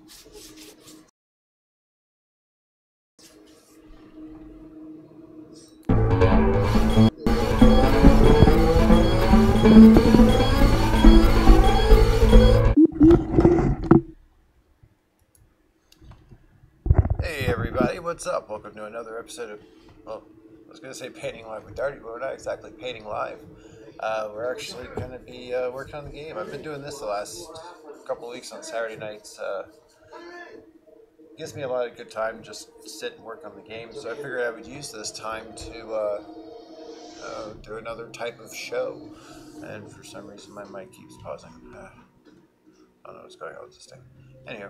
Hey everybody, what's up? Welcome to another episode of, well, I was going to say Painting Live with dARTy, but we're not exactly painting live. We're actually going to be working on the game. I've been doing this the last couple of weeks on Saturday nights. Gives me a lot of good time just to sit and work on the game, so I figured I would use this time to do another type of show. And for some reason my mic keeps pausing. I don't know what's going on with this thing. Anyway,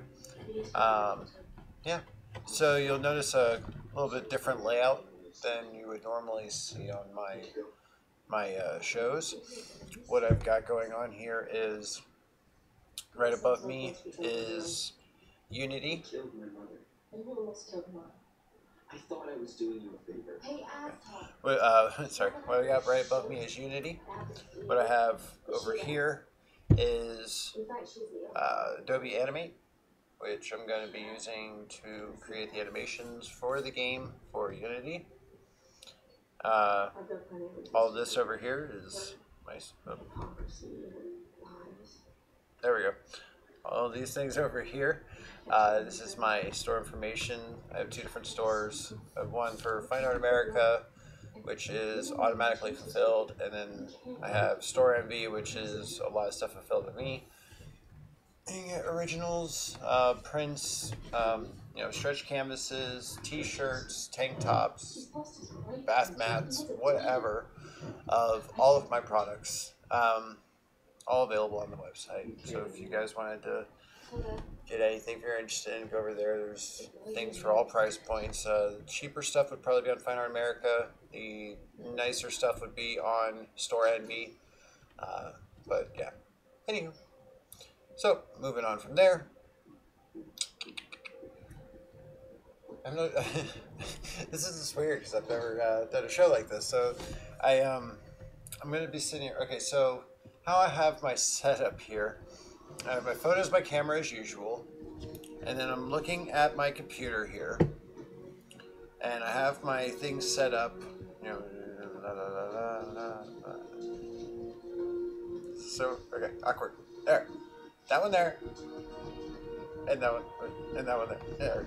yeah. So you'll notice a little bit different layout than you would normally see on my shows. What I've got going on here is right above me is Unity. I thought I was doing you a favor. Sorry, what I got right above me is Unity. What I have over here is Adobe Animate, which I'm going to be using to create the animations for the game for Unity. All this over here is my... there we go. All these things over here. This is my store information. I have two different stores. I have one for Fine Art America, which is automatically fulfilled, and then I have Store Envy, which is a lot of stuff fulfilled to me. You can get originals, prints, stretch canvases, t-shirts, tank tops, bath mats, whatever, of all of my products, all available on the website. So if you guys wanted to get anything, if you're interested in, go over there. There's things for all price points. The cheaper stuff would probably be on Fine Art America. The nicer stuff would be on Store Envy. But yeah, anywho. So, moving on from there, this is just weird because I've never done a show like this. So, I'm going to be sitting here. Okay, so how I have my setup here, I have my phone as my camera as usual, and then I'm looking at my computer here, and I have my things set up, so, okay, awkward, there. That one there, and that one there.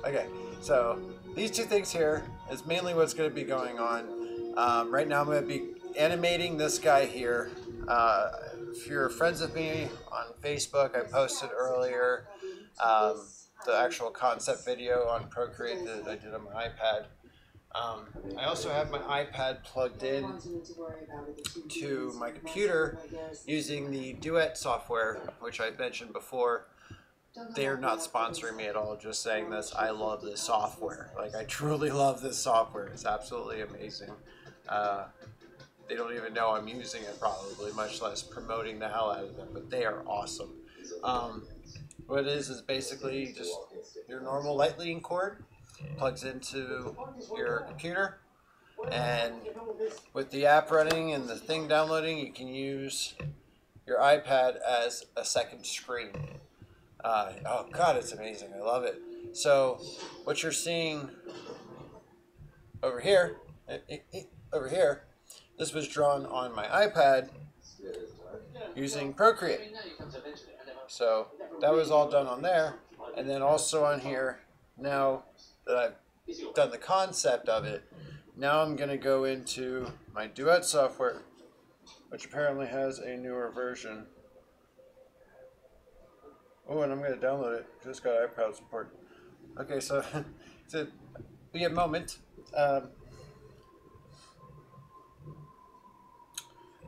Okay, so these two things here is mainly what's going to be going on. Right now I'm going to be animating this guy here. If you're friends with me on Facebook, I posted earlier the actual concept video on Procreate that I did on my iPad. I also have my iPad plugged in to my computer using the Duet software, which I mentioned before. They're not sponsoring me at all, just saying this. I love this software. Like, I truly love this software. It's absolutely amazing. They don't even know I'm using it probably, much less promoting the hell out of them, but they are awesome. What it is basically just your normal Lightning cord. Plugs into your computer, and with the app running and the thing downloading, you can use your iPad as a second screen. Oh god, it's amazing. I love it. So what you're seeing over here, this was drawn on my iPad using Procreate. So that was all done on there, and then also on here now that I've done the concept of it, now I'm going to go into my Duet software, which apparently has a newer version. Oh, and I'm going to download it. Just got iPad support. Okay, so to be a moment.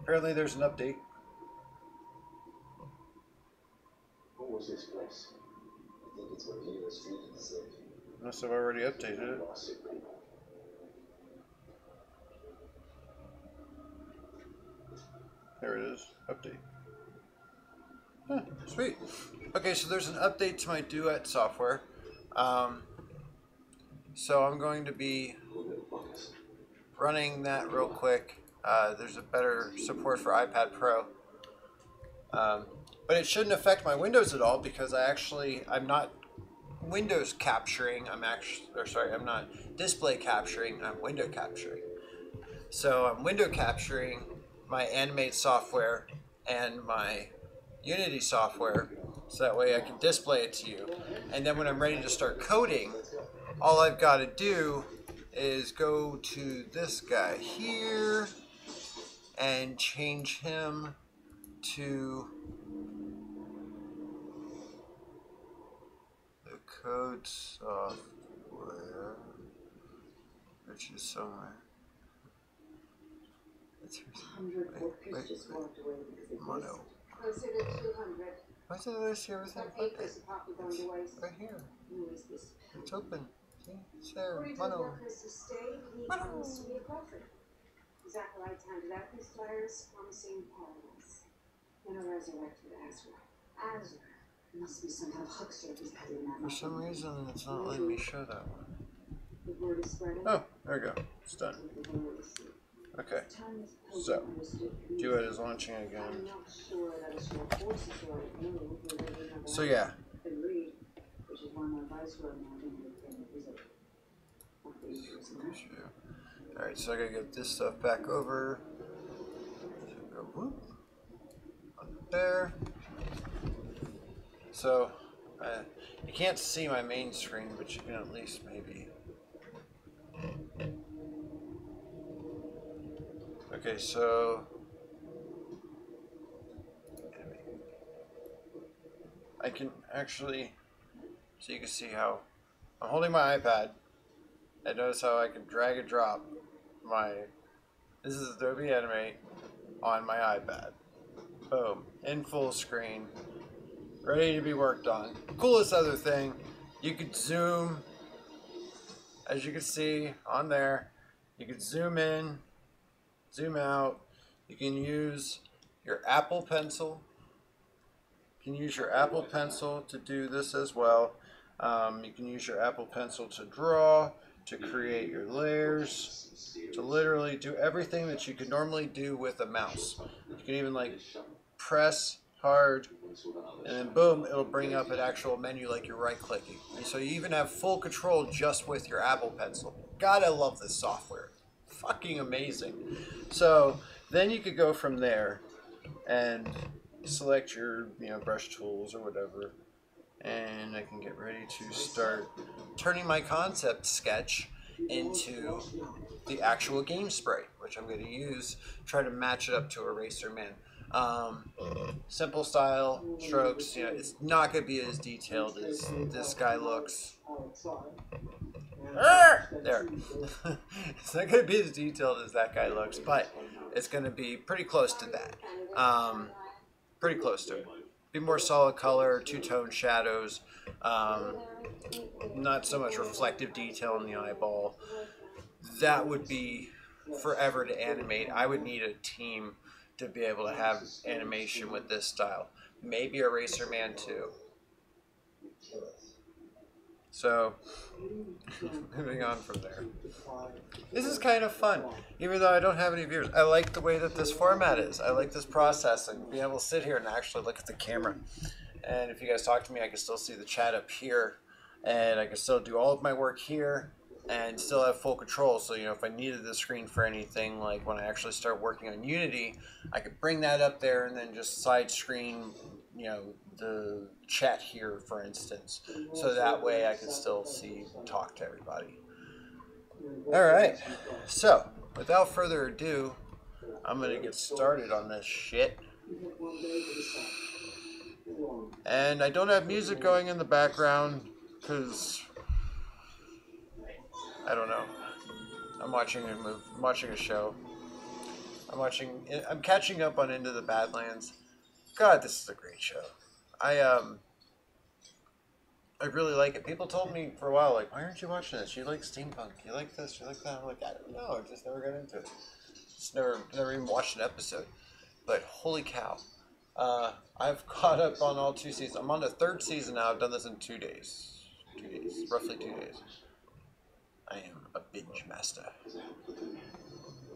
Apparently there's an update. What was this place? I think it's where Peter Street is. Must have already updated it. There it is. Update. Huh, sweet. Okay, so there's an update to my Duet software. So I'm going to be running that real quick. There's a better support for iPad Pro. But it shouldn't affect my windows at all because I'm not Windows capturing. I'm not display capturing. I'm window capturing. So I'm window capturing my Animate software and my Unity software, so that way I can display it to you. And then when I'm ready to start coding, all I've got to do is go to this guy here and change him to the code software, which is somewhere. It's here. Wait. Mono. Closer to 200. Why did I see everything? Acres are probably going to waste. Right here. Who is this? It's open. See? It's there. According to the workers who stayed, he promised to be a prophet. Zachariah handed out these flyers promising paradise and a resurrected Azra. Azra must be some kind of huckster who's peddling that. For some reason, it's not letting me show that one. The word is spreading. Oh, there we go. It's done. Okay. So, Duet is launching again. I'm not sure that a small force is the right move. So yeah. Which is one of my advice for Alright, so I gotta get this stuff back over. So go whoop. Up there. So, you can't see my main screen, but you can at least maybe. Okay, so I can actually, so you can see how I'm holding my iPad, and notice how I can drag and drop this is Adobe Animate on my iPad. Boom, in full screen, ready to be worked on. Coolest other thing, you could zoom, as you can see on there, you could zoom in, zoom out. You can use your Apple Pencil. You can use your Apple Pencil to do this as well. You can use your Apple Pencil to draw, to create your layers, to literally do everything that you could normally do with a mouse. You can even like press hard and then boom, it'll bring up an actual menu like you're right clicking. And so you even have full control just with your Apple Pencil. God, I love this software. Fucking amazing. So then you could go from there and select your brush tools or whatever, and I can get ready to start turning my concept sketch into the actual game sprite, which I'm going to use, try to match it up to Eraser Man. Simple style strokes, it's not going to be as detailed as this guy looks. There. It's not going to be as detailed as that guy looks, but it's going to be pretty close to that. Pretty close to it. Be more solid color, two-tone shadows, not so much reflective detail in the eyeball. That would be forever to animate. I would need a team to be able to have animation with this style. Maybe Eraser Man too. So, moving on from there. This is kind of fun, even though I don't have any viewers. I like the way that this format is. I like this processing, being able to sit here and actually look at the camera. And if you guys talk to me, I can still see the chat up here, and I can still do all of my work here, and still have full control. So, if I needed the screen for anything, like when I actually start working on Unity, I could bring that up there and then just side screen, the chat here, for instance, so that way I can still see and talk to everybody. Alright, so without further ado, I'm going to get started on this shit. And I don't have music going in the background because I don't know. I'm watching a show. I'm catching up on Into the Badlands. God, this is a great show. I really like it. People told me for a while, like, why aren't you watching this? You like steampunk. You like this. You like that. I'm like, I don't know. I just never got into it. Just never even watched an episode. But holy cow. I've caught up on all 2 seasons. I'm on the 3rd season now. I've done this in 2 days. 2 days. Roughly 2 days. I am a binge master.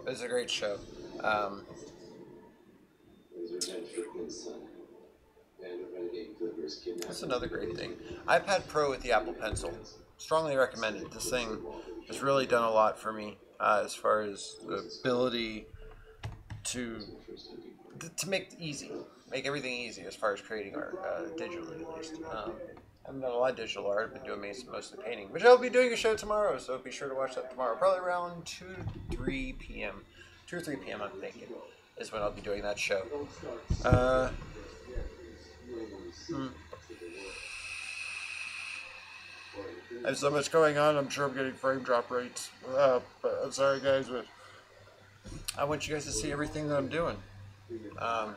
It's a great show. Raise your head, son. Yeah, That's another great thing. iPad Pro with the Apple Pencil. Strongly recommended. This thing has really done a lot for me as far as the ability to make it easy, make everything easy as far as creating art, digitally at least. I haven't done a lot of digital art. I've been doing mostly painting, which I'll be doing a show tomorrow, so be sure to watch that tomorrow. Probably around 2 to 3 p.m. 2 or 3 p.m. I'm thinking is when I'll be doing that show. I have so much going on. I'm sure I'm getting frame drop rates. But I'm sorry, guys, but I want you guys to see everything that I'm doing. I'm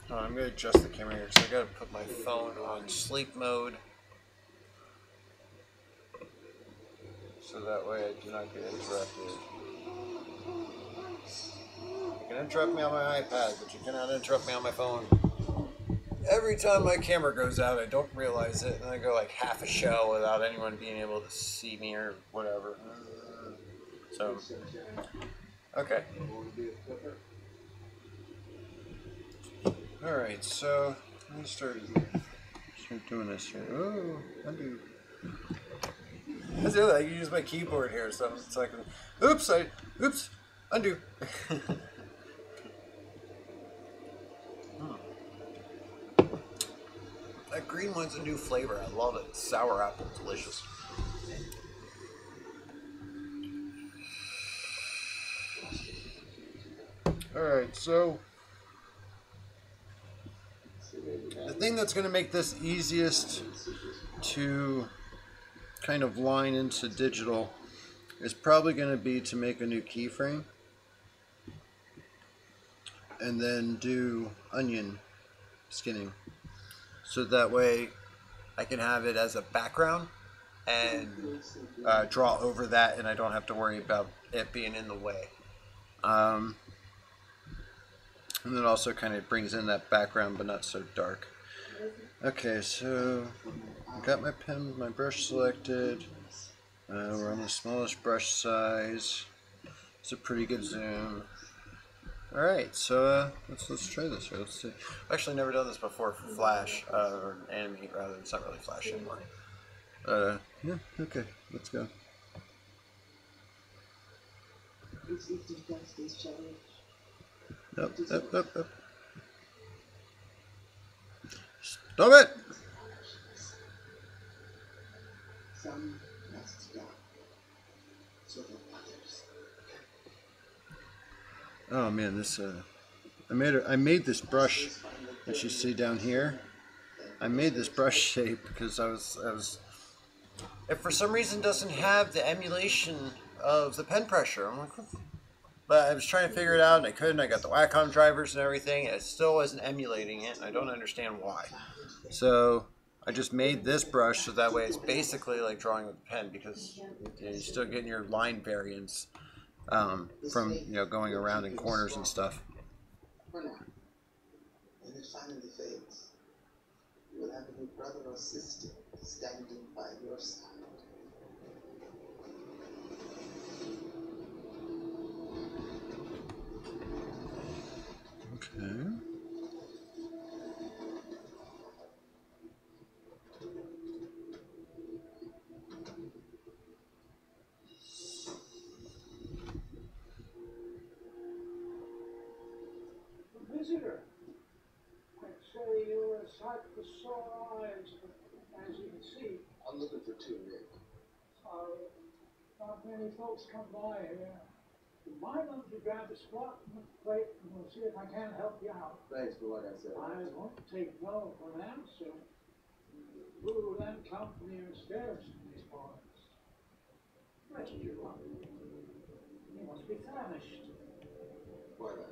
going to adjust the camera here because I got to put my phone on sleep mode, so that way I do not get interrupted. You can interrupt me on my iPad, but you cannot interrupt me on my phone. Every time my camera goes out, I don't realize it, and I go like half a show without anyone being able to see me or whatever. So, okay. Alright, so let me start doing this here. Oh, undo. That's the other, I can use my keyboard here, so it's like, oops, undo. That green one's a new flavor. I love it. Sour apple, delicious. Alright, so the thing that's going to make this easiest to kind of line into digital is probably going to be to make a new keyframe and then do onion skinning. So that way I can have it as a background and draw over that, and I don't have to worry about it being in the way. And then also kind of brings in that background but not so dark. Okay, so I've got my pen, my brush selected. We're on the smallest brush size. It's a pretty good zoom. Alright, so let's try this here. Let's see. I've actually never done this before for Flash, or Animate rather. It's not really Flash anymore. Yeah, okay, let's go. Up. Stop it! Oh man, this I made this brush that you see down here. I made this brush shape because I was it for some reason doesn't have the emulation of the pen pressure. I'm like, but I was trying to figure it out and I couldn't. I got the Wacom drivers and everything, and it still wasn't emulating it, and I don't understand why. So I just made this brush so that way it's basically like drawing with a pen, because you're still getting your line variance from going around in corners and stuff. When it finally fades, you will have a new brother or sister standing by your side. Okay. Visitor. I'd say you were a sight for sore eyes, but as you can see, I'm looking for two men. not many folks come by here. You mind if you grab a squat and a plate, and we'll see if I can help you out. Thanks, but like I said, I won't take no for an answer. Food and company are scarce in these parts. What do you want? You must be famished. why not?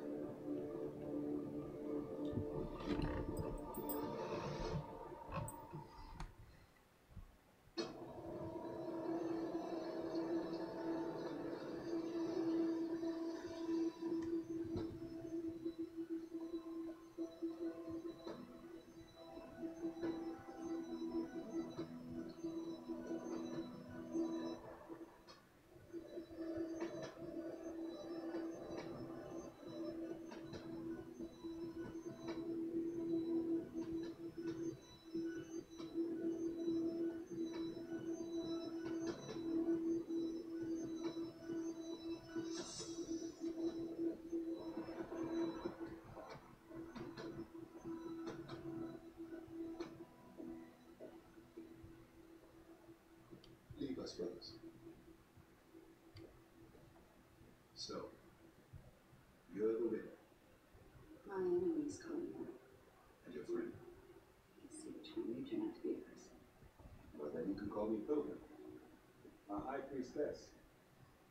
who's this?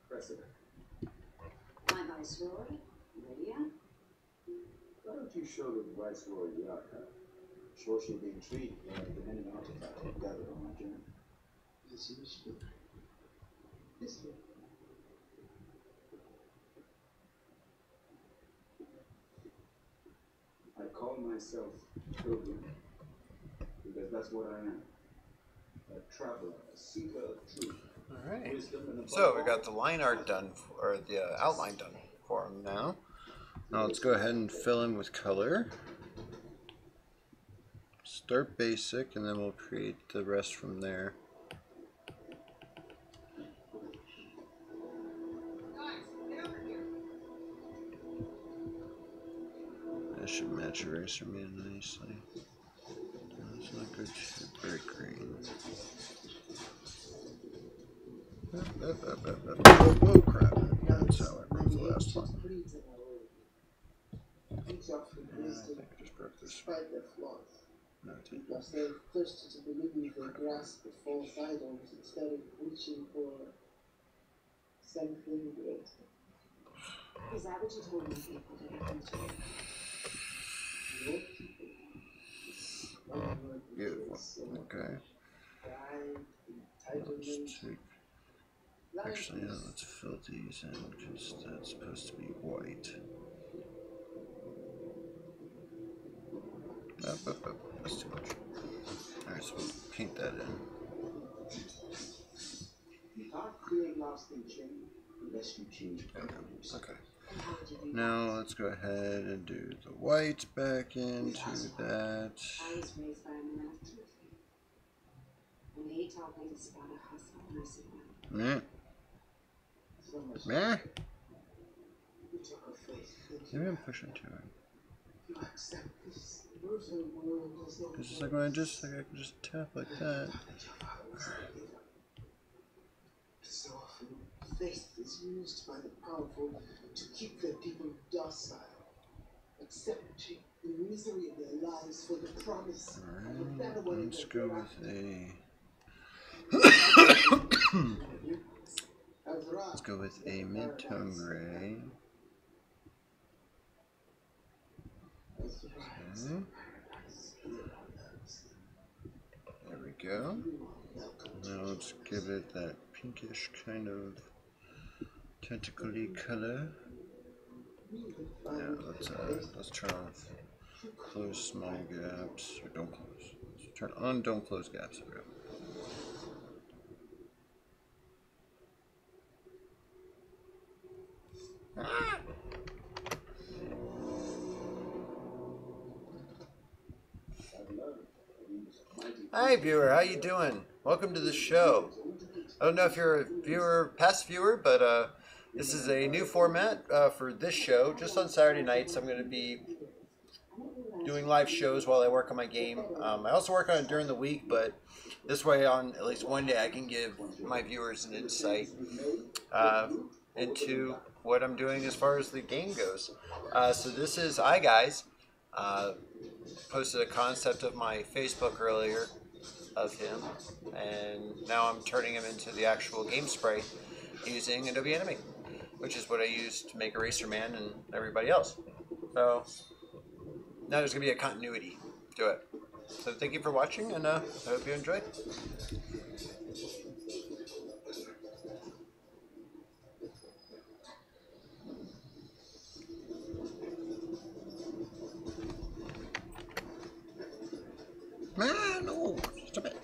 President. My viceroy, Lydia. Why don't you show the Viceroy the archive? Sure she'll be intrigued by the many artifacts we've gathered on our journey. As you wish, Luke. This way. I call myself Pilgrim because that's what I am. A traveler, a seeker of truth. All right. Wisdom and So we got the line art done, or the outline done for him now. Now let's go ahead and fill in with color. Start basic, and then we'll create the rest from there. That should match Eraser Man nicely. Let's not go too bright green. Oh crap! That's how I broke the last one. Each offering Yeah, I wisdom, think I just broke this. despite their flaws. No, I didn't. Because they thirsted to believe they grasp the false idols instead of reaching for something greater. Is that what you told me people to happen to? Your people. One word Beautiful. betrays Okay. pride, Let's entitlement, take. Actually, yeah, let's fill these in because that's supposed to be white. That's too much. Alright, so we'll paint that in. You can't create lasting change unless you change values. Okay. And how would you do Now let's go ahead and do the white back into that. that? I was raised by a man of truth. And he taught me to spot a hustle when I see one. Meh. so much. Meh. You took a faith. Maybe I'm pushing too hard. You accept this. Brutal world does not Because it's like when I can just tap like that. So often, faith is used by the powerful to keep their people docile, accepting the misery of their lives for the promise of a better Alright, one in let's their go with let's go with a mid-tone gray. Okay. There we go. Now let's give it that pinkish kind of tentacly color. Yeah, let's turn off close small gaps, or don't close. Let's turn on don't close gaps. There we go. Hi viewer, how you doing? Welcome to the show. I don't know if you're a viewer, past viewer, but this is a new format for this show. Just on Saturday nights, I'm going to be doing live shows while I work on my game. I also work on it during the week, but this way, on at least one day, I can give my viewers an insight into what I'm doing as far as the game goes. So this is guys. Posted a concept of my Facebook earlier of him, and now I'm turning him into the actual game spray using Adobe Animate, which is what I use to make Eraser Man and everybody else. So now there's going to be a continuity to it. So thank you for watching, and I hope you enjoyed. Man, no, stop it.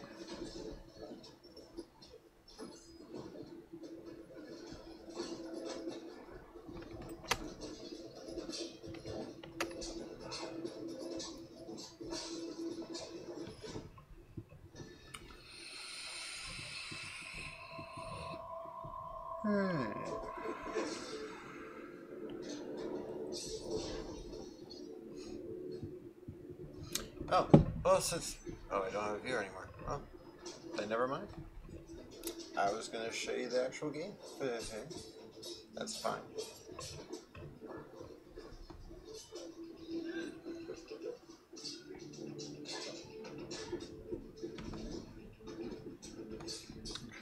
Oh, well, since I don't have a viewer anymore. Well, then never mind. I was going to show you the actual game. Okay, that's fine.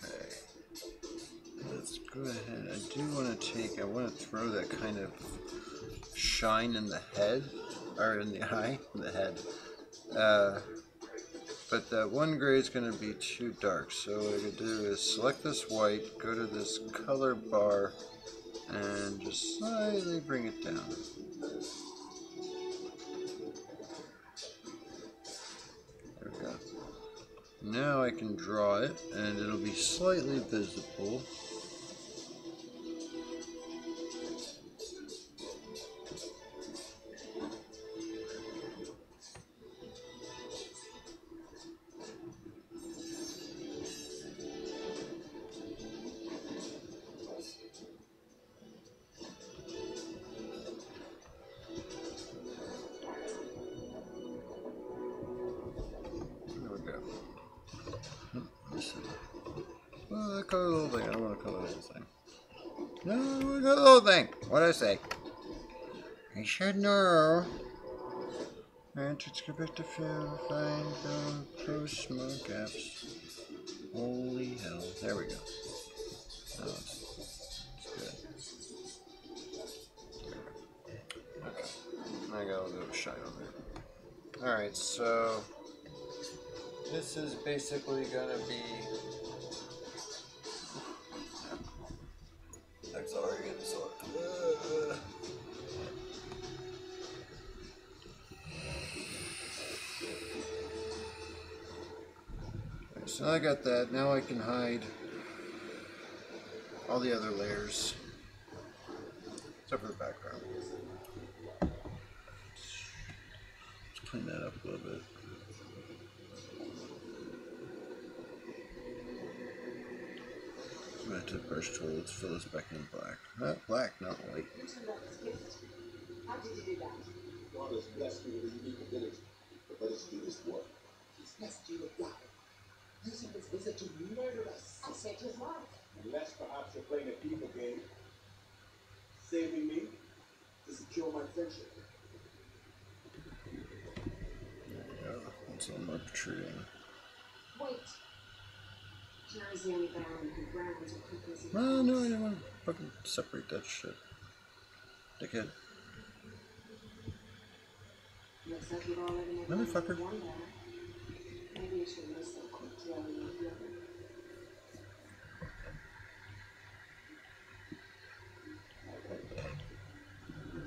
Okay. take, I want to throw that kind of shine in the head, or in the eye, in the head. But that one gray is going to be too dark, so what I can do is select this white, go to this color bar, and just slightly bring it down. There we go. Now I can draw it, and it'll be slightly visible. Well, color the little thing. I don't want to color the whole thing. No, I want to color the whole thing. What did I say? I should know. And let's go back to field, find them, close small gaps. Holy hell. There we go. Oh, it's good. Okay. I got a little bit of shine on there. Alright, so this is basically going to be accelerating the sword. So now I got that. Now I can hide all the other layers, except for the background. Let's clean that up a little bit. I'm going to the brush tool. Let's fill this back in black. Not black, not white. How did you do that? God has blessed me with a unique ability. But let us do this work. He's blessed you with God. Using his visit to murder us. I saved his life. Unless perhaps you're playing a people game. Saving me to secure my friendship. There we go. That's all more protruding. Wait. Jerry's the only baron who grounds or quickly. Oh, no, I don't want to fucking separate that shit. Dickhead. Looks like you've already made Motherfucker. one baron. Maybe you should miss that quick killing of the other.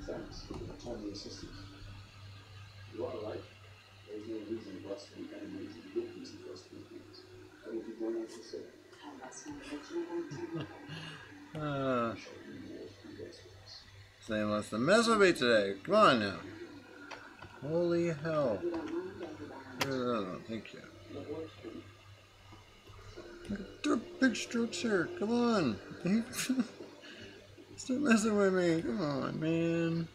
Thanks for the timely assistance. You are right. There is no reason for us to be enemies and good reason for us to be enemies. I will be done as you say. Oh, that's not what you want to So he wants to mess with me today. Come on now. Holy hell. You don't mind everybody. No, thank you. Do big strokes here. Come on. Stop messing with me. Come on, man.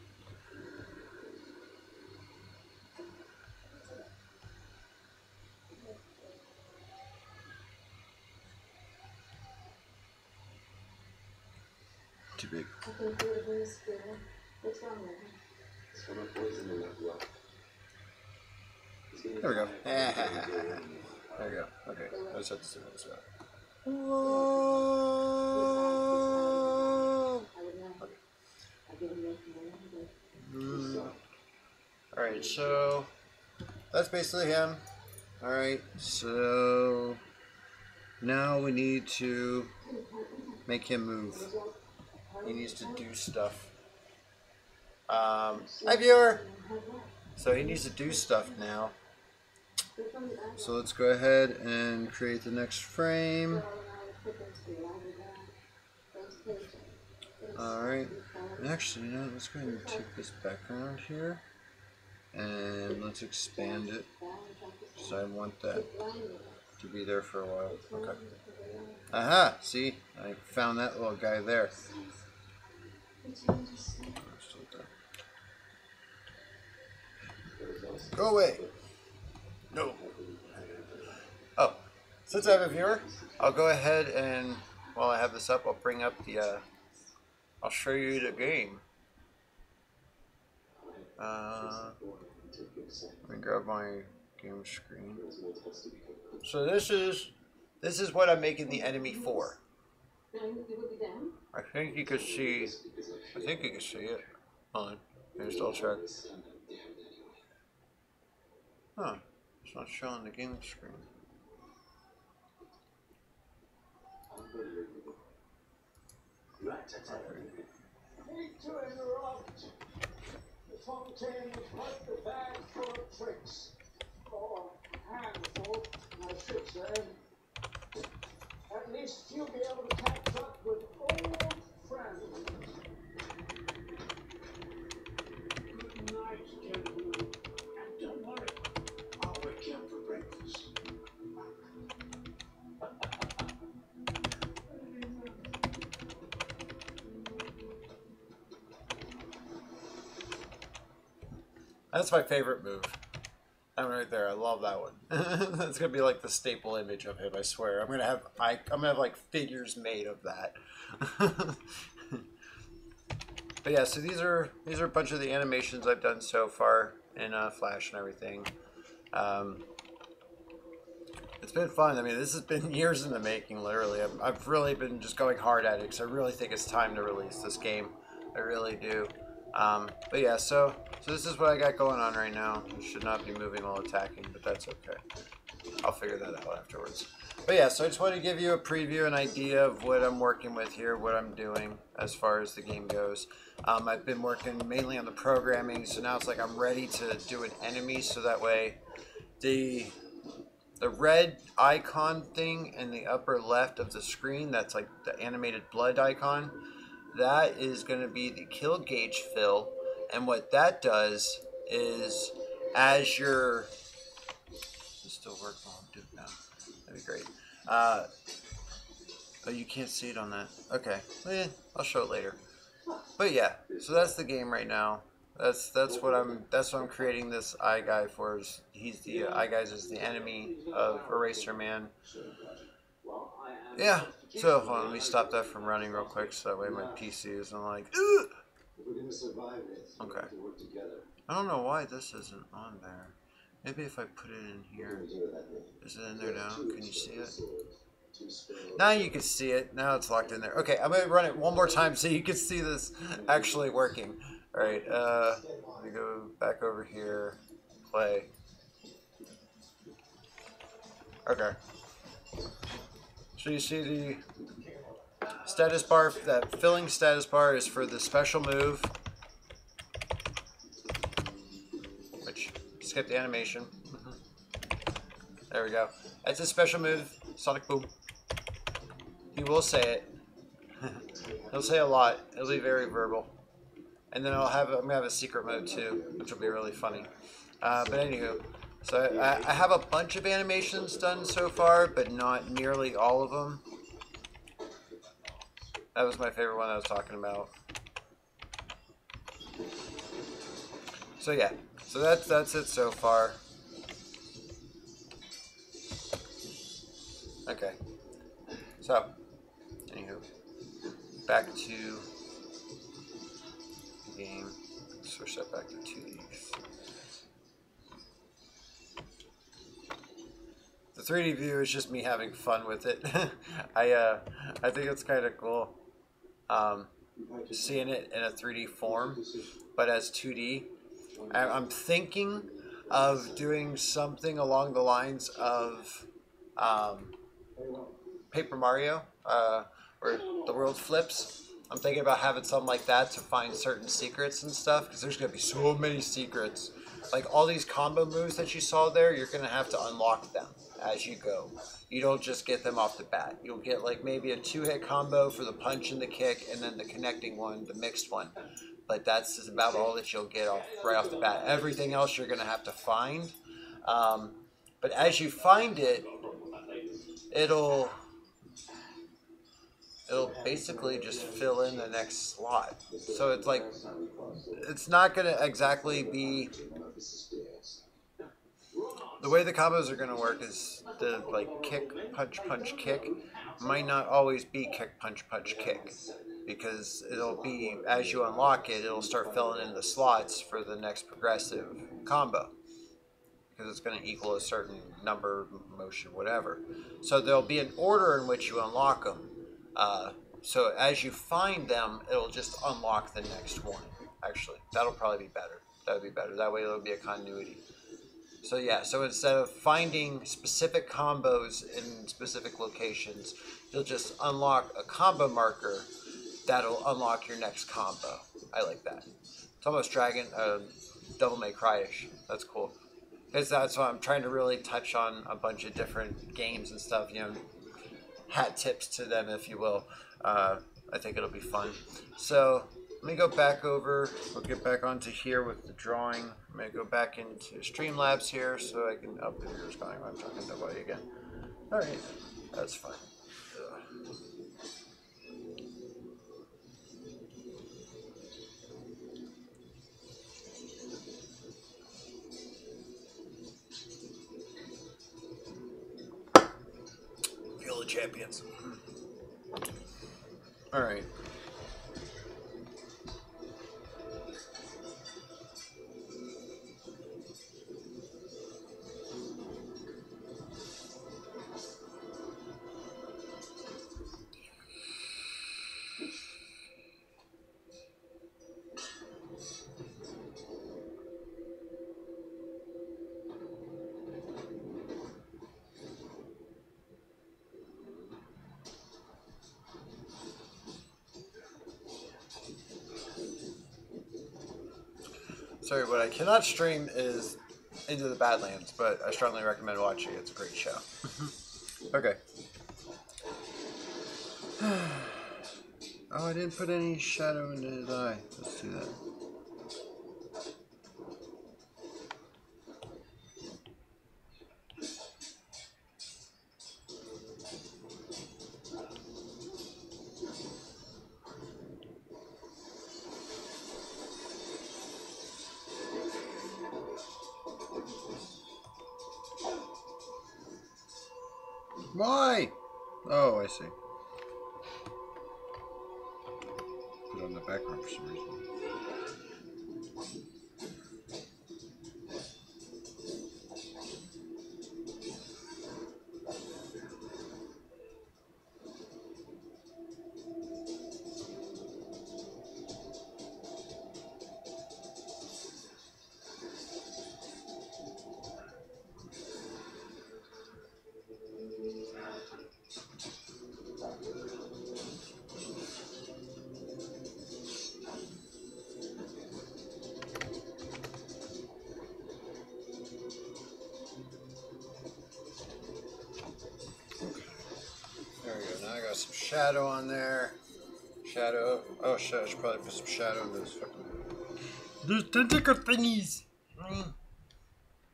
Too big. I think you're in the school. What's wrong with him? It's from a poison in that blood. There we go. There we go. Okay. I just have to see what it's about. Whoa. I would know. Okay. I've given you a command. Alright, so that's basically him. Alright, so now we need to make him move. He needs to do stuff. Hi, viewer! So he needs to do stuff now. So let's go ahead and create the next frame. Alright. Actually, no, let's go ahead and take this background here. And let's expand it. So I want that to be there for a while. Okay. Aha! See? I found that little guy there. Go away! No. Oh, since I have a viewer, I'll go ahead and while I have this up, I'll bring up the, I'll show you the game. Let me grab my game screen. So this is what I'm making the enemy for. I think you could see. I think you can see it. Hold on. Here's the check. Huh. It's not showing the game screen. Hate to interrupt. The Fontaine was the bag full of tricks. Or a handful, I should say. At least you'll be able to catch up with old friends. Good night, gentlemen. And don't worry, I'll wake you up for breakfast. That's my favorite move. That one right there. I love that one. That's gonna be like the staple image of him. I swear. I'm gonna have like figures made of that. But yeah, so these are a bunch of the animations I've done so far in Flash and everything. It's been fun. I mean, this has been years in the making. Literally, I've really been just going hard at it because I really think it's time to release this game. I really do. But yeah, so this is what I got going on right now. I should not be moving while attacking, but that's okay. I'll figure that out afterwards. But yeah, so I just want to give you a preview, an idea of what I'm working with here, what I'm doing as far as the game goes. I've been working mainly on the programming, so now it's like I'm ready to do an enemy, so that way the red icon thing in the upper left of the screen, that's like the animated blood icon, that is going to be the kill gauge fill. And what that does is, as you're... Does it still work while I'm doing that? That'd be great. Oh, you can't see it on that. Okay. Well, I'll show it later. But yeah, so that's the game right now. That's what I'm creating this eye guy for. He's the eye guys is the enemy of Eraser Man. Yeah. So hold on, let me stop that from running real quick, so that way my PC isn't like. Ugh! Okay. I don't know why this isn't on there. Maybe if I put it in here. Is it in there now? Can you see it? Now you can see it. Now it's locked in there. Okay, I'm gonna run it one more time so you can see this actually working. All right. Let me go back over here. Play. Okay. So you see the status bar. That filling status bar is for the special move, which skip the animation. There we go. That's a special move. Sonic Boom. He will say it. He'll say a lot. It'll be very verbal. And then I'm gonna have a secret mode too, which will be really funny. But anywho, so I have a bunch of animations done so far, but not nearly all of them. That was my favorite one I was talking about. So yeah, so that's it so far. Okay. So, anywho, back to the game. Switch that back to 2D. The 3D view is just me having fun with it. I think it's kind of cool seeing it in a 3D form, but as 2D. I'm thinking of doing something along the lines of Paper Mario, where the world flips. I'm thinking about having something like that to find certain secrets and stuff, because there's going to be so many secrets. Like all these combo moves that you saw there, you're going to have to unlock them as you go. You don't just get them off the bat. You'll get like maybe a 2-hit combo for the punch and the kick, and then the connecting one, the mixed one. But that's about all that you'll get right off the bat. Everything else you're going to have to find. But as you find it, it'll basically just fill in the next slot. So it's like, it's not going to exactly be... The way the combos are going to work is the like kick, punch, punch, kick might not always be kick, punch, punch, kick. Because it'll be, as you unlock it, it'll start filling in the slots for the next progressive combo. Because it's going to equal a certain number, motion, whatever. So there'll be an order in which you unlock them. So as you find them, it'll just unlock the next one. Actually, that'll probably be better. That would be better. That way it'll be a continuity. So yeah, so instead of finding specific combos in specific locations, you'll just unlock a combo marker that'll unlock your next combo. I like that. It's almost Devil May Cry-ish. That's cool. Because that's why I'm trying to really touch on a bunch of different games and stuff, you know, hat tips to them, if you will. I think it'll be fun. So let me go back over. We'll get back onto here with the drawing. I'm going to go back into Streamlabs here so I can. Oh, the video's going. I'm talking to nobody again. All right, that's fine. Feel the champions. All right. Sorry, what I cannot stream is Into the Badlands, but I strongly recommend watching it. It's a great show. Okay. Oh, I didn't put any shadow in his eye. Let's do that. Why? Oh, I see. Put it on the background for some reason. Some shadow on there. Shadow. Oh shit, I should probably put some shadow in those fucking. Those tentacle thingies!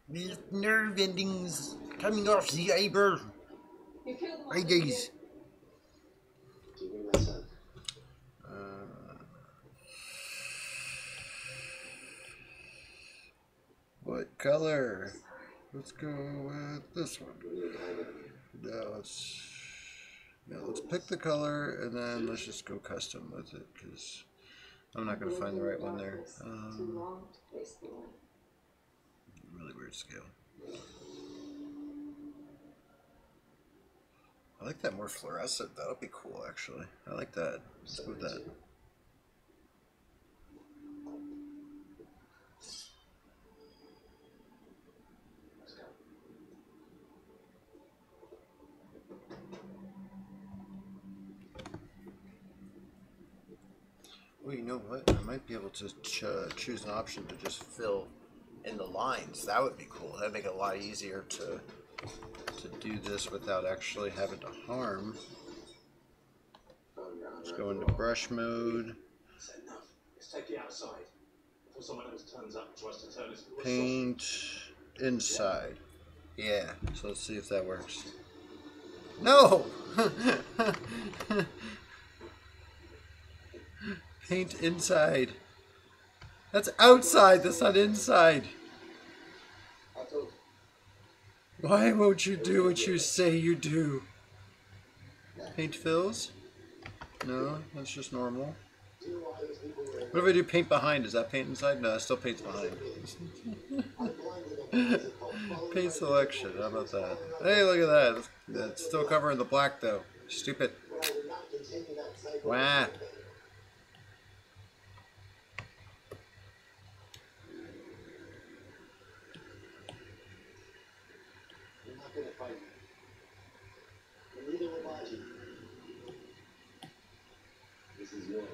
These nerve endings coming off the eyebrow. Eye gaze. What color? Let's go with this one. Now let's pick the color and then let's just go custom with it because I'm not going to find the right one there. Really weird scale. I like that more fluorescent. That'll be cool actually. I like that. Let's go with that. Well, you know what? I might be able to choose an option to just fill in the lines. That would be cool. That'd make it a lot easier to do this without actually having to harm. Let's go into brush mode. Paint inside. Yeah, so let's see if that works. No! Paint inside. That's outside, that's not inside. Why won't you do what you say you do? Paint fills? No, that's just normal. What if I do paint behind? Is that paint inside? No, that still paint's behind. Paint selection, how about that? Hey, look at that. That's still covering the black though. Stupid. Wah. You're not gonna fight me. And neither will Baji. This is yours.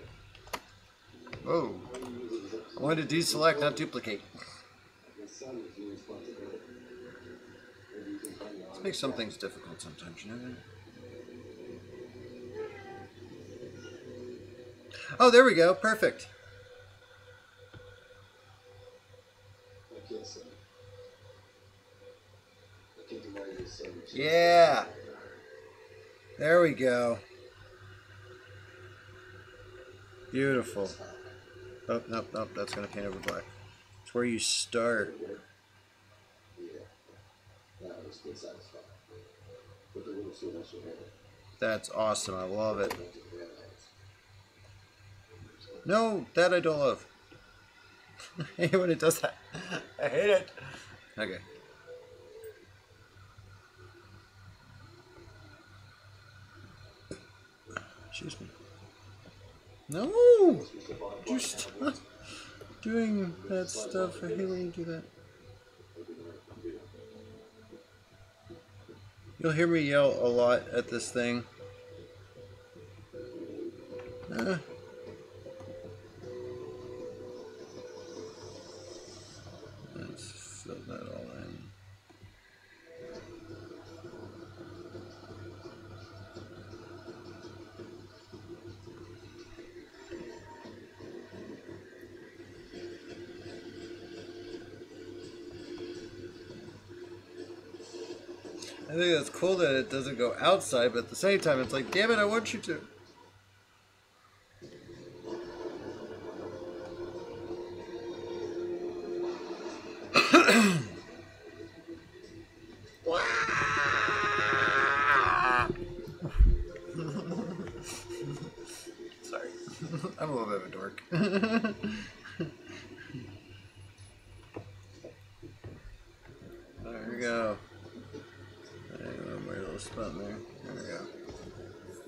Whoa. How you use it is up to I wanted to deselect, not duplicate. my son with your responsibility. Maybe you can find your This makes some things difficult sometimes, you know that? Oh, there we go. Perfect. I can't say. I can't deny your son. Yeah. There we go. Beautiful. Oh, nope, nope. That's going to paint over black. It's where you start. Yeah. Now it's been satisfied. Put the little suit on your head. That's awesome. I love it. Don't you realize? No, that I don't love. I hate when it does that. I hate it. Okay. Excuse me. No! You stop doing that stuff. I hate when you do that. You'll hear me yell a lot at this thing. Let's fill that all in. I think it's cool that it doesn't go outside, but at the same time, it's like, damn it, I want you to. Sorry. I'm a little bit of a dork. There we go. My little spot there. There we go.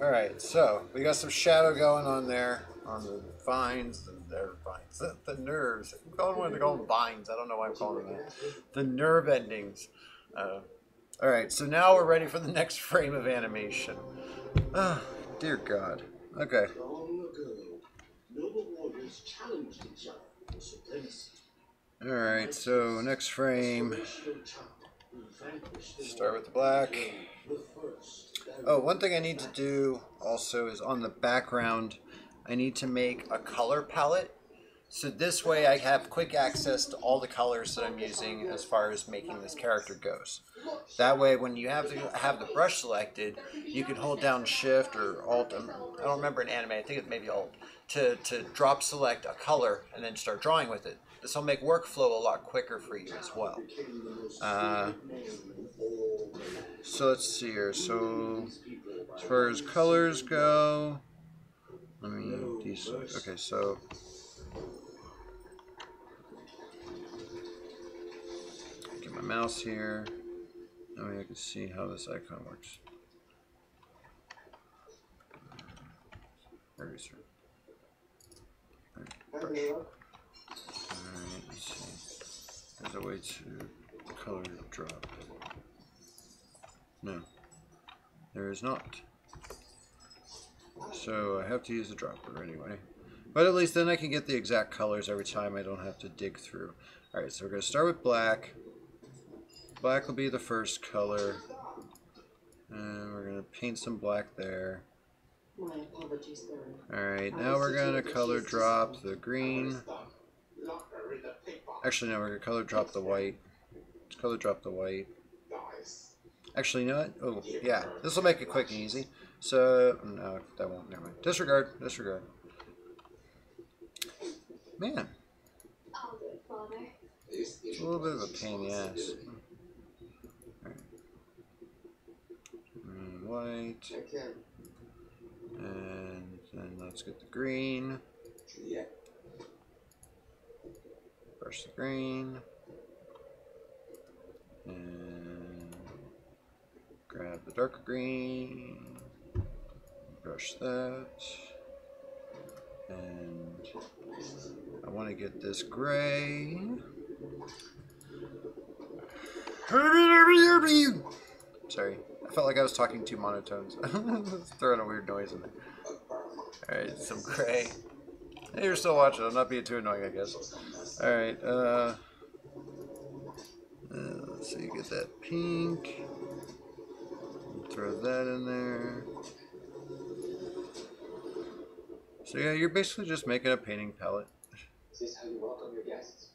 Alright, so we got some shadow going on there on the vines. Their vines. The nerves. I'm calling them vines. I don't know why I'm calling them that. The nerve endings. Alright, so now we're ready for the next frame of animation. Oh, dear God. Okay. Long ago, noble warriors challenged each other for supremacy. Alright, so next frame. Start with the black. Oh, one thing I need to do also is on the background, I need to make a color palette. So this way I have quick access to all the colors that I'm using as far as making this character goes. That way when you have the brush selected, you can hold down Shift or Alt, I don't remember in anime, I think it's maybe Alt, to drop select a color and then start drawing with it. This will make workflow a lot quicker for you as well. So let's see here. So as far as colors go, let me deselect. Okay, so get my mouse here. That way I can see how this icon works. Eraser. Alright, let's see. There's a way to color drop. No, there is not. So I have to use a dropper anyway. But at least then I can get the exact colors every time. I don't have to dig through. Alright, so we're going to start with black. Black will be the first color. And we're going to paint some black there. My apologies, sir. Alright, now we're going to color drop the green. Actually, no, we're going to color drop the white. Let's color drop the white. Actually, you know what? Oh, yeah. This will make it quick and easy. So, no, that won't. Never mind. Disregard. Disregard. Man. I'll do it, Father. It's a little bit of a pain in the ass. Right. White. And then let's get the green. Brush the green. And grab the darker green. Brush that. And I want to get this gray. Sorry, I felt like I was talking two monotones. Throwing a weird noise in there. Alright, some gray. Hey, you're still watching. I'm not being too annoying, I guess. Alright, let's see, get that pink. Throw that in there. So yeah, you're basically just making a painting palette. Is this how you welcome your guests?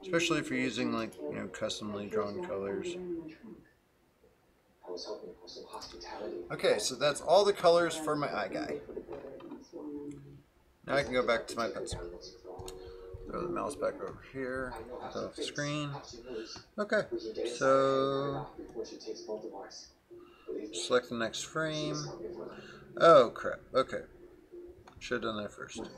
Especially if you're using, like, you know, customly drawn colors. I was hoping for some hospitality. Okay, so that's all the colors for my eye guy. Now I can go back to my pencil. Throw the mouse back over here, get that off the screen. Okay, so select the next frame. Oh crap, okay. Should have done that first.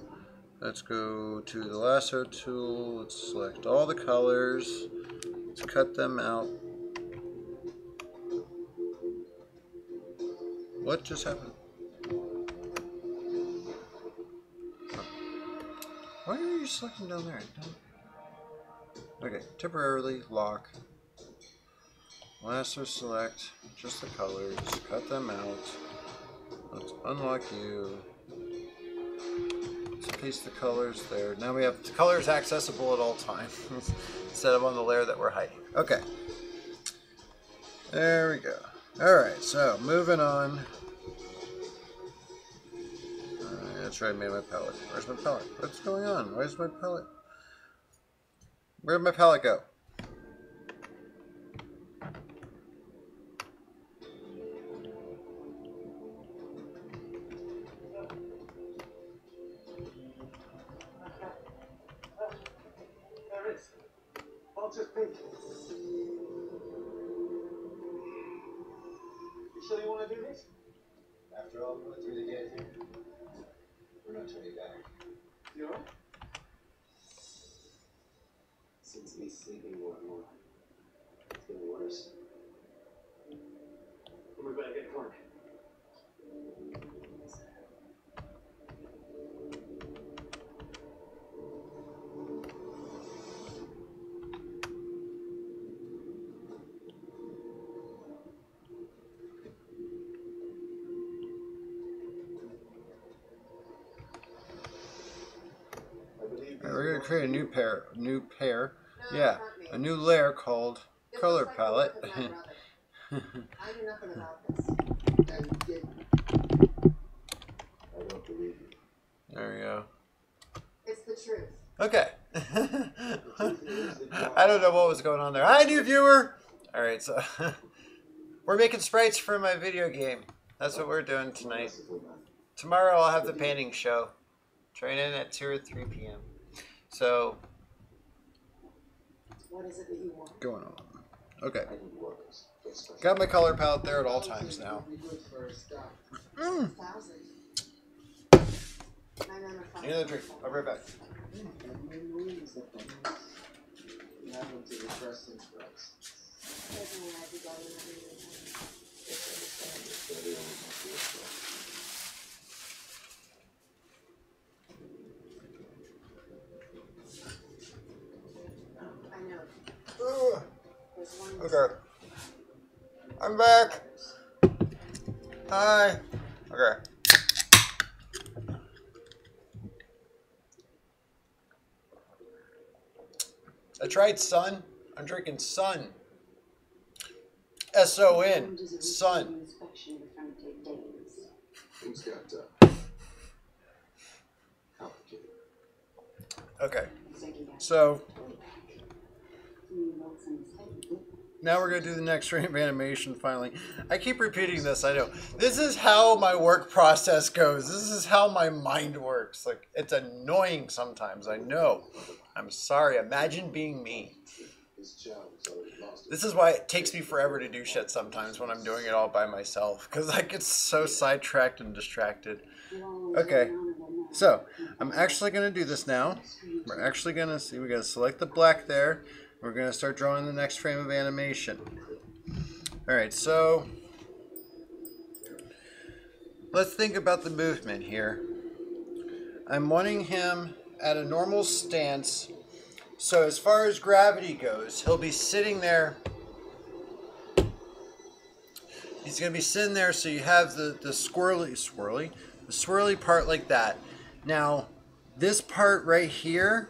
Let's go to the lasso tool. Let's select all the colors. Let's cut them out. What just happened? Why are you selecting down there? Okay, temporarily lock. Lasso select just the colors. Cut them out. Let's unlock you. Let's paste the colors there. Now we have the colors accessible at all times instead of on the layer that we're hiding. Okay. There we go. Alright, so moving on. That's right, I made my palette. Where's my palette? What's going on? Where's my palette? Where'd my palette go? There is. I'll just paint. You sure you want to do this? After all we went through to get here, we're not turning back. You alright? Since he's sleeping more and more, it's getting worse. We better get going. We're gonna create a new pair. Yeah, a new layer called color palette. I knew nothing about this. And you did. I don't believe you. There we go. It's the truth. Okay. I don't know what was going on there. Hi, new viewer. All right, so we're making sprites for my video game. That's what we're doing tonight. Tomorrow I'll have the painting show. Train in at 2 or 3 p.m. So, What is it that you want? going on. Okay. I need workers. Got my color palette there at all times now. $1,000. Another drink. I'll be right back. I know. Ugh. There's one. Okay. I'm back. Hi. Okay. I tried Sun. I'm drinking Sun. S-O-N. Sun. Things got complicated. Okay. So now we're going to do the next frame of animation finally. I keep repeating this, I know. This is how my work process goes. This is how my mind works. Like, it's annoying sometimes, I know. I'm sorry. Imagine being me. This is why it takes me forever to do shit sometimes when I'm doing it all by myself. Because I get so sidetracked and distracted. Okay. So, I'm actually going to do this now. We're actually going to see, we got to select the black there. We're going to start drawing the next frame of animation. Alright, so let's think about the movement here. I'm wanting him at a normal stance. So as far as gravity goes, he'll be sitting there. He's going to be sitting there, so you have the swirly part like that. Now, this part right here,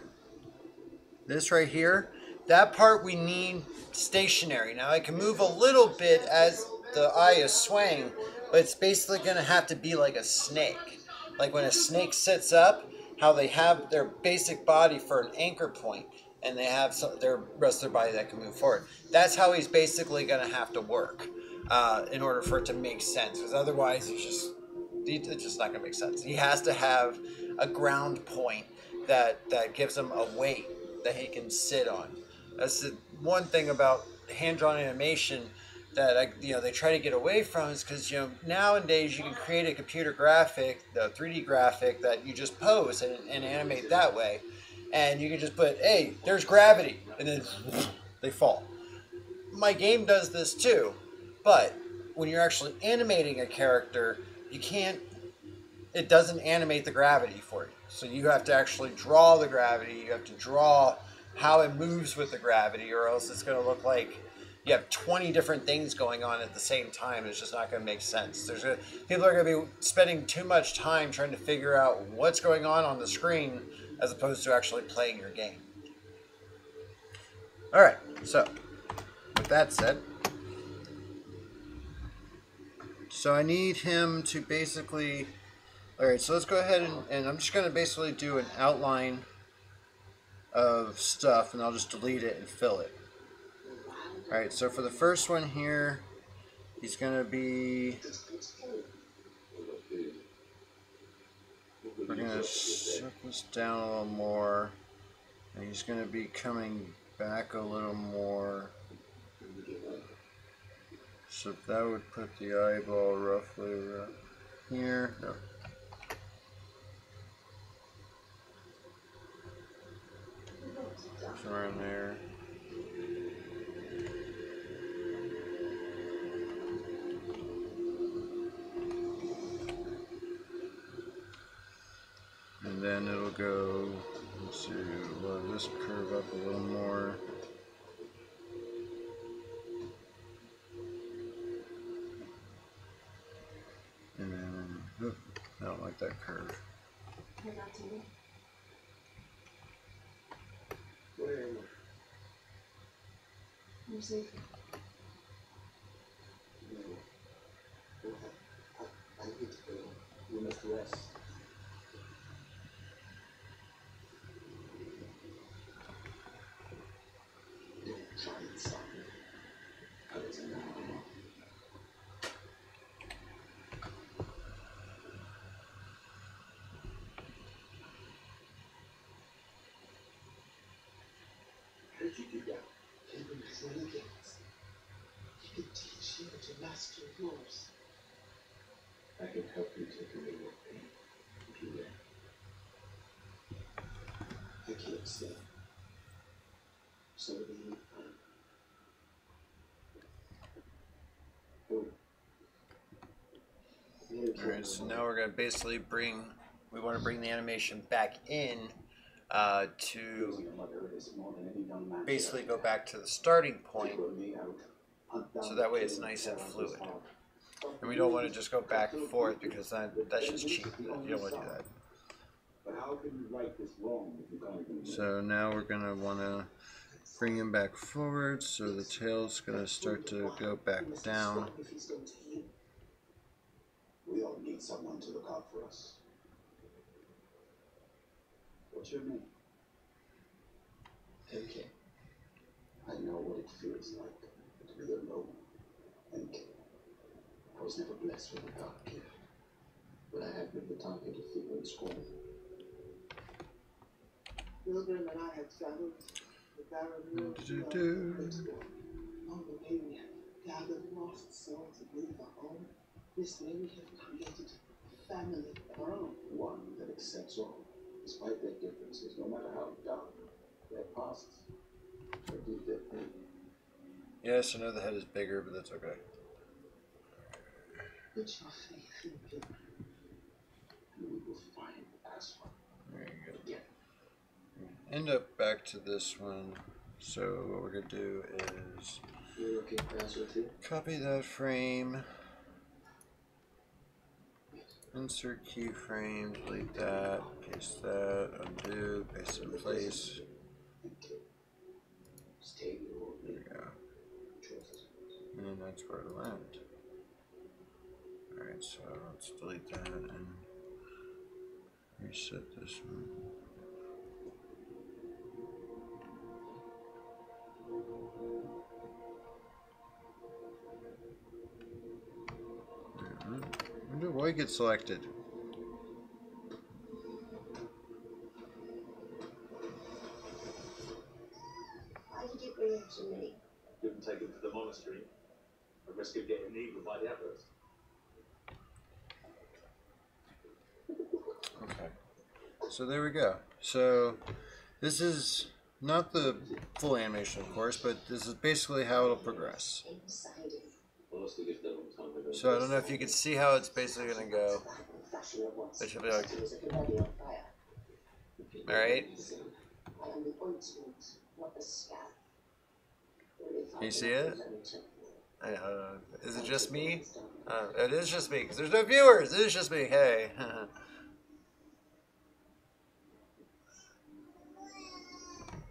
that part we need stationary. Now I can move a little bit as the eye is swaying, but it's basically going to have to be like a snake. Like when a snake sits up, how they have their basic body for an anchor point, and they have their rest of their body that can move forward. That's how he's basically going to have to work in order for it to make sense. Because otherwise, it's just not going to make sense. He has to have a ground point that gives him a weight that he can sit on. That's the one thing about hand-drawn animation that they try to get away from, is because nowadays you can create a computer graphic, the 3D graphic that you just pose and animate that way, and you can just put, hey, there's gravity, and then they fall. My game does this too, but when you're actually animating a character, you can't. It doesn't animate the gravity for you. So you have to actually draw the gravity. You have to draw how it moves with the gravity, or else it's going to look like you have 20 different things going on at the same time. It's just not going to make sense. People are going to be spending too much time trying to figure out what's going on the screen as opposed to actually playing your game. All right, so with that said, so I need him to basically... Alright, so let's go ahead and I'm just going to basically do an outline of stuff, and I'll just delete it and fill it. Alright, so for the first one here, he's going to be... We're going to set this down a little more, and he's going to be coming back a little more. So that would put the eyeball roughly right here. No. Somewhere in there. And then it'll go, let's see, we'll let this curve up a little more. And then, oops, I don't like that curve. Where? You're safe. No. I need to go. We must rest. Don't try and stop me. I was in the home. How did you do that? Even as renegades, he can teach you to master yours. I can help you take away your pain. If you will. I can't stay. So do you. Alright, so now we're going to basically we want to bring the animation back in to basically go back to the starting point, so that way it's nice and fluid. And we don't want to just go back and forth, because that's just cheap. You don't want to do that. But how can you right this wrong if you can't even... So now we're going to want to bring him back forward, so the tail's going to start to go back down. We all need someone to look out for us. What's your name? Okay. I know what it feels like to be alone and I was never blessed with a dark gift, but I have been the target of fear and scorn. Pilgrim and I had traveled the barren roads of on the way we have gathered lost souls and made our own. This way we have created a family of our own. One that accepts all, despite their differences, no matter how dark their pasts or deep their pain. Yes, I know the head is bigger, but that's okay. Put your faith in him. And we will find Aswan. There you go. End up back to this one. So what we're gonna do is copy that frame, insert keyframe, delete that, paste that, undo, paste it in place. There we go. And that's where it'll end. Alright, so let's delete that and reset this one. When did Roy get selected? Why did you bring him to me? Couldn't take him to the monastery. At risk of getting eaten by the others. Okay. So there we go. So this is not the full animation, of course, but this is basically how it'll progress. So I don't know if you can see how it's basically going to go. It should be like, all right. Can you see it? Is it just me? It is just me, because there's no viewers. It is just me. Hey.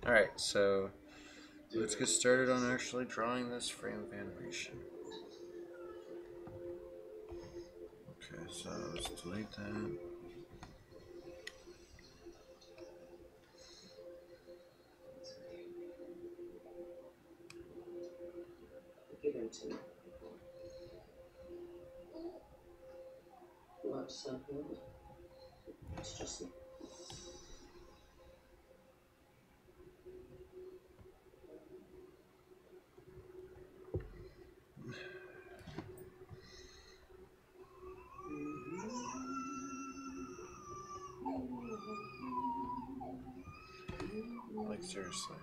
Alright, so let's get started on actually drawing this frame of animation. Okay, so let's delete that. Give him to me. What's so good? It's just me. Like, seriously.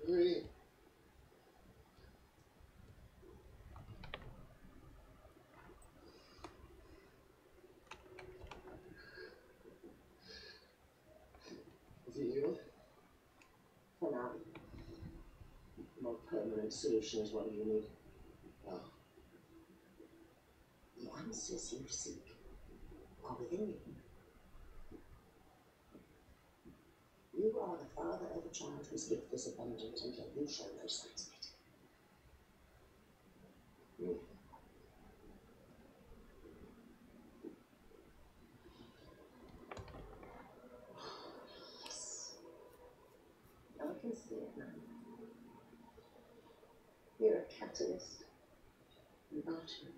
Hurry. Is it you? For now. A more permanent solution is what you need. Oh. The answers you seek are within you. You are the father of a child whose gift is abundant, and yet you show no signs of it. Yes. I can see it now. You're a catalyst, an artery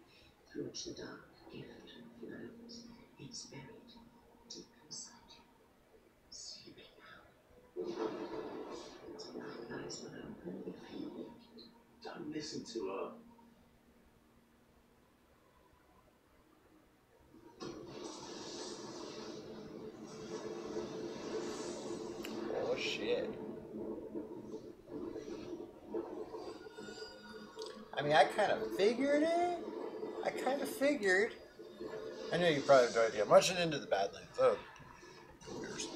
through which the dark gift flows. It's buried deep inside you, sleeping now. Its black eyes will open if you wake it. Don't listen to her. Oh shit. I mean, I kind of figured it. I know you probably have no idea. I'm rushing into the Badlands. Oh, years.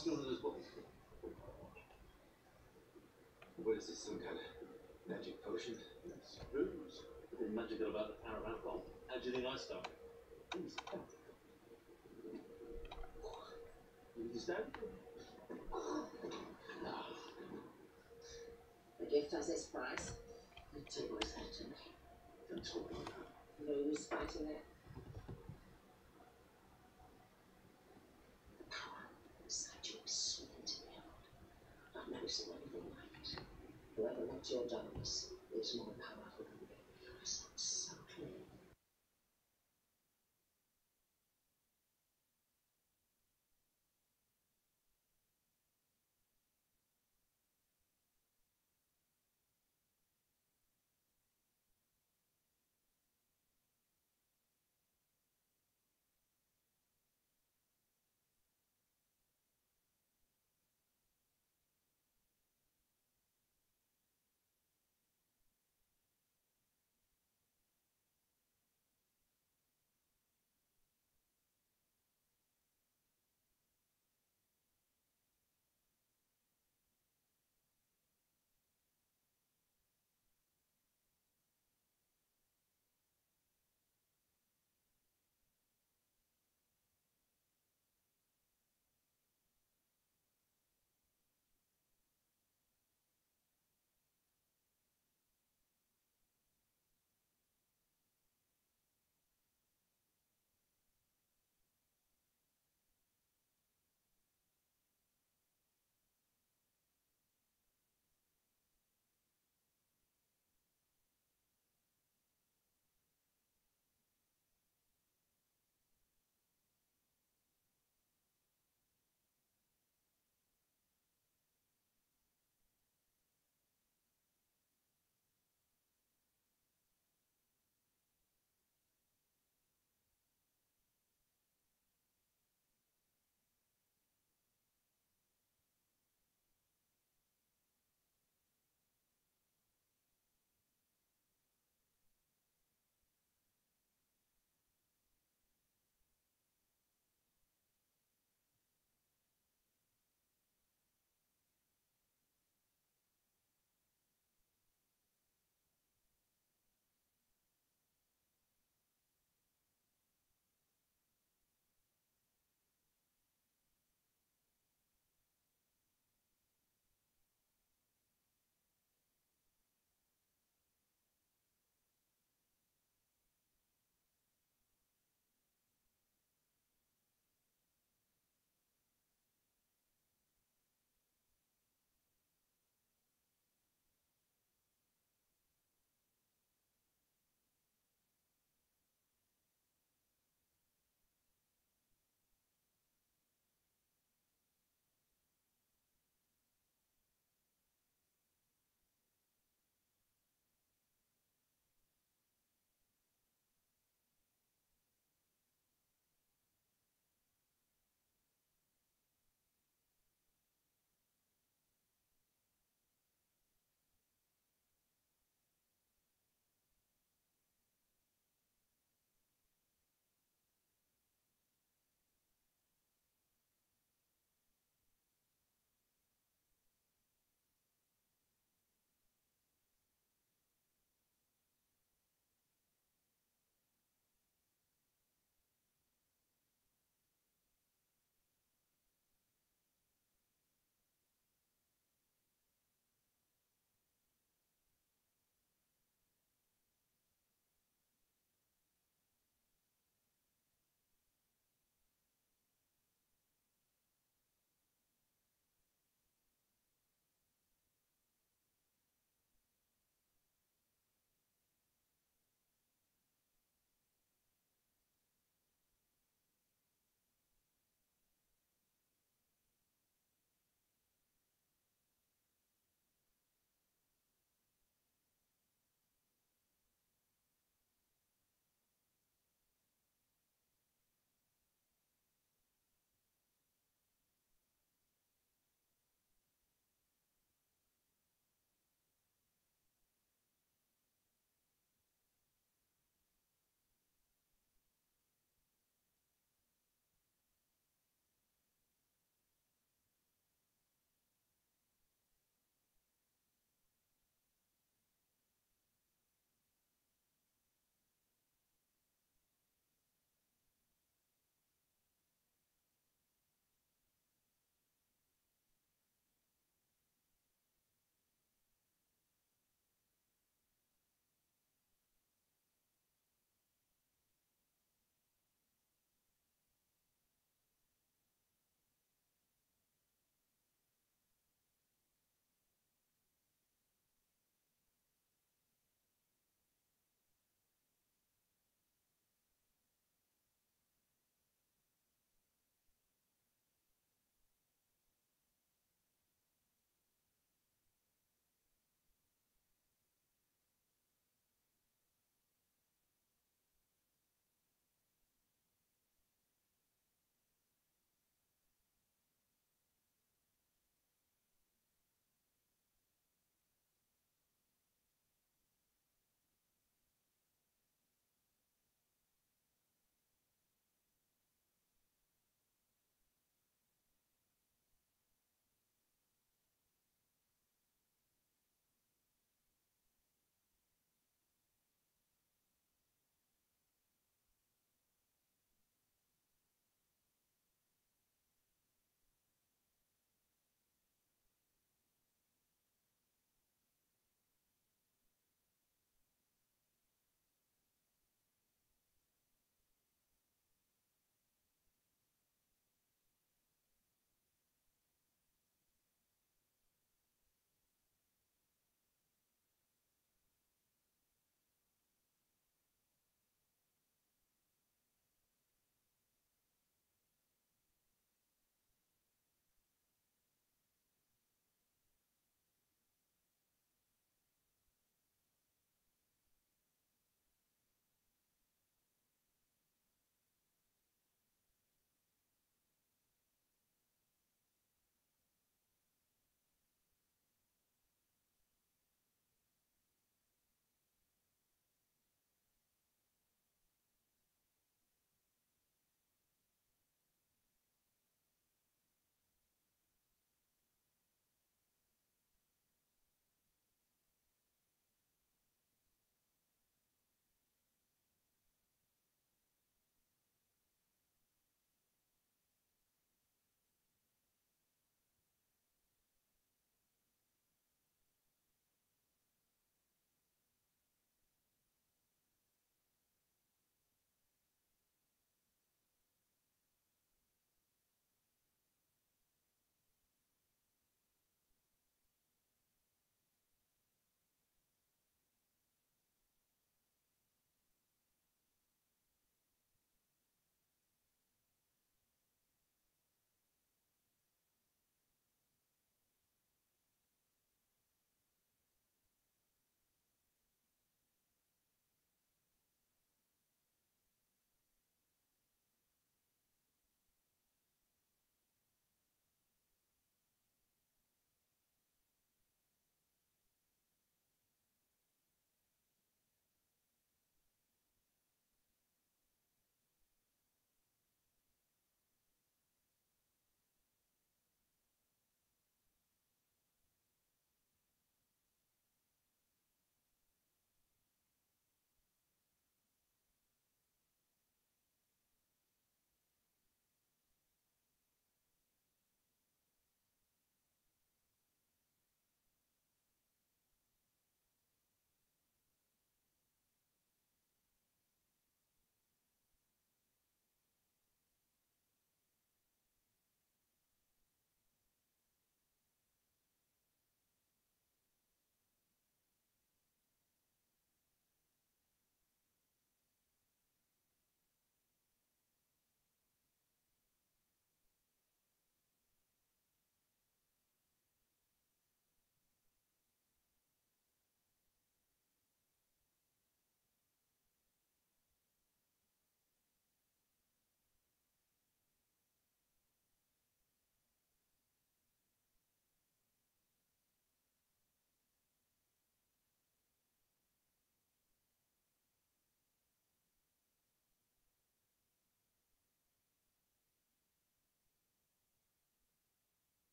What's going on in those bottles? What is this, some kind of magic potion? It's booze. Nothing magical about the power of alcohol. How do you think I started? Booze. You understand? No. The gift has its price. You take what is that to me. Don't talk like that. No use fighting it. The power inside you is sweet to behold. I've never seen anything like it. Whoever left your darkness